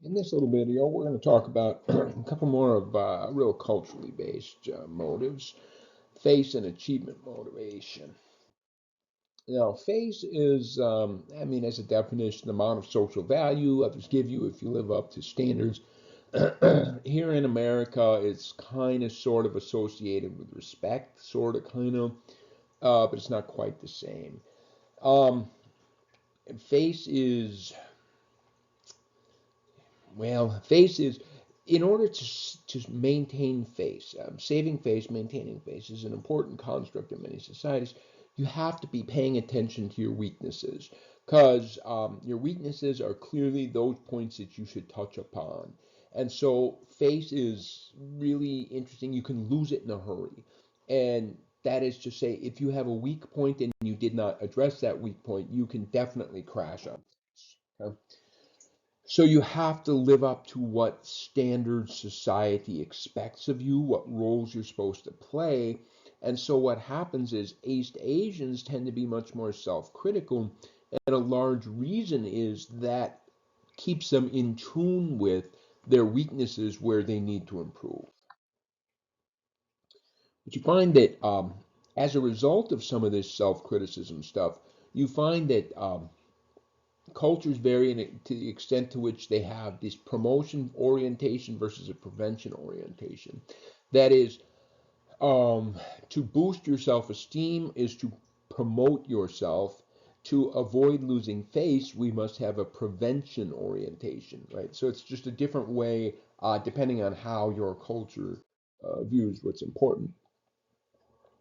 In this little video, we're going to talk about a couple more of real culturally based motives, face and achievement motivation. Now, face is, as a definition, the amount of social value others give you if you live up to standards. Here in America, it's kind of sort of associated with respect, sort of kind of, but it's not quite the same. Um, face is face is, in order to maintain face, saving face, maintaining face is an important construct in many societies. You have to be paying attention to your weaknesses because your weaknesses are clearly those points that you should touch upon. And so face is really interesting. You can lose it in a hurry. And that is to say, if you have a weak point and you did not address that weak point, you can definitely crash on face. Okay? So you have to live up to what standards society expects of you, what roles you're supposed to play. And so what happens is East Asians tend to be much more self-critical, and a large reason is that keeps them in tune with their weaknesses where they need to improve. But you find that as a result of some of this self-criticism stuff, you find that cultures vary to the extent to which they have this promotion orientation versus a prevention orientation. That is, um, to boost your self esteem is to promote yourself. To avoid losing face, we must have a prevention orientation, right? So it's just a different way, depending on how your culture views what's important.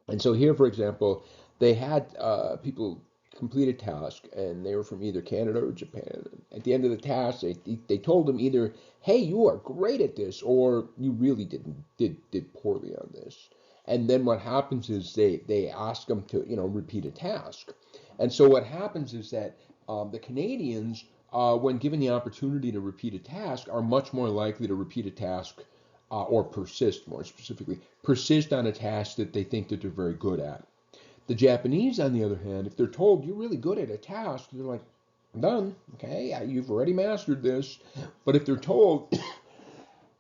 And so here, for example, they had people complete a task, and they were from either Canada or Japan. At the end of the task, they told them either, "Hey, you are great at this," or "You really did poorly on this." And then what happens is they ask them to repeat a task. And so what happens is that the Canadians, when given the opportunity to repeat a task, are much more likely to repeat a task or persist, more specifically, persist on a task that they think that they're very good at. The Japanese, on the other hand, if they're told you're really good at a task, they're like, I'm done. Okay, you've already mastered this. But if they're told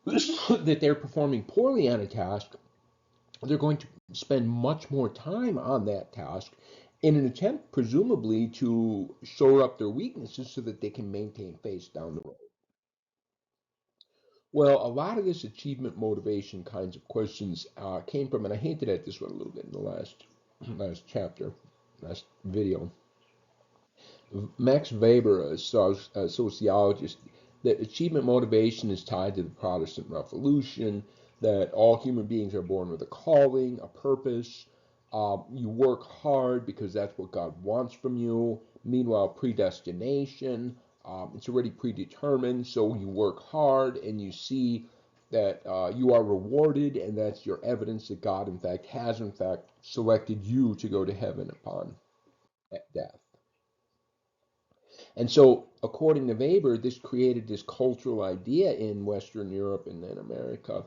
that they're performing poorly on a task, they're going to spend much more time on that task in an attempt, presumably, to shore up their weaknesses so that they can maintain face down the road. Well, a lot of this achievement motivation kinds of questions came from, and I hinted at this one a little bit in the last chapter, last video. Max Weber, a sociologist, that achievement motivation is tied to the Protestant Revolution, that all human beings are born with a calling, a purpose. You work hard because that's what God wants from you. Meanwhile, predestination, it's already predetermined, so you work hard and you see that you are rewarded, and that's your evidence that God, in fact, has, in fact, selected you to go to heaven upon death. And so, according to Weber, this created this cultural idea in Western Europe and then America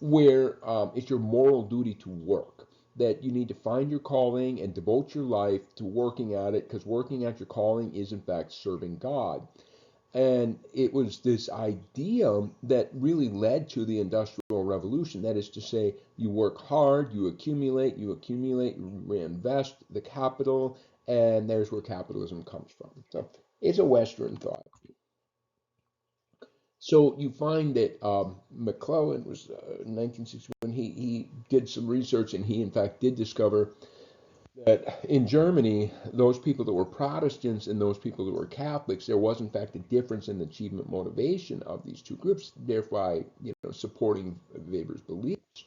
where it's your moral duty to work, that you need to find your calling and devote your life to working at it because working at your calling is, in fact, serving God. And it was this idea that really led to the Industrial Revolution. That is to say, you work hard, you accumulate, you reinvest the capital, and there's where capitalism comes from. So it's a Western thought. So you find that McClellan was 1961. He did some research, and he in fact did discover that in Germany, those people that were Protestants and those people that were Catholics, there was in fact a difference in the achievement motivation of these two groups, thereby supporting Weber's beliefs.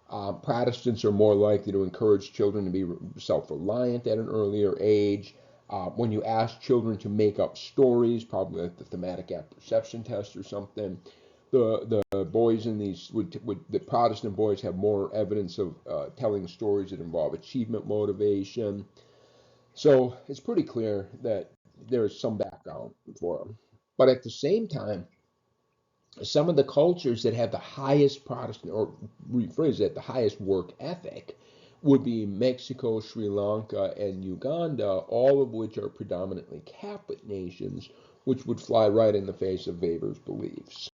Protestants are more likely to encourage children to be self-reliant at an earlier age. When you ask children to make up stories, probably like the thematic apperception test or something, the boys in these would the Protestant boys have more evidence of telling stories that involve achievement motivation. So it's pretty clear that there is some background for them. But at the same time, some of the cultures that have the highest Protestant, or rephrase that, the highest work ethic would be Mexico, Sri Lanka, and Uganda, all of which are predominantly Catholic nations, which would fly right in the face of Weber's beliefs.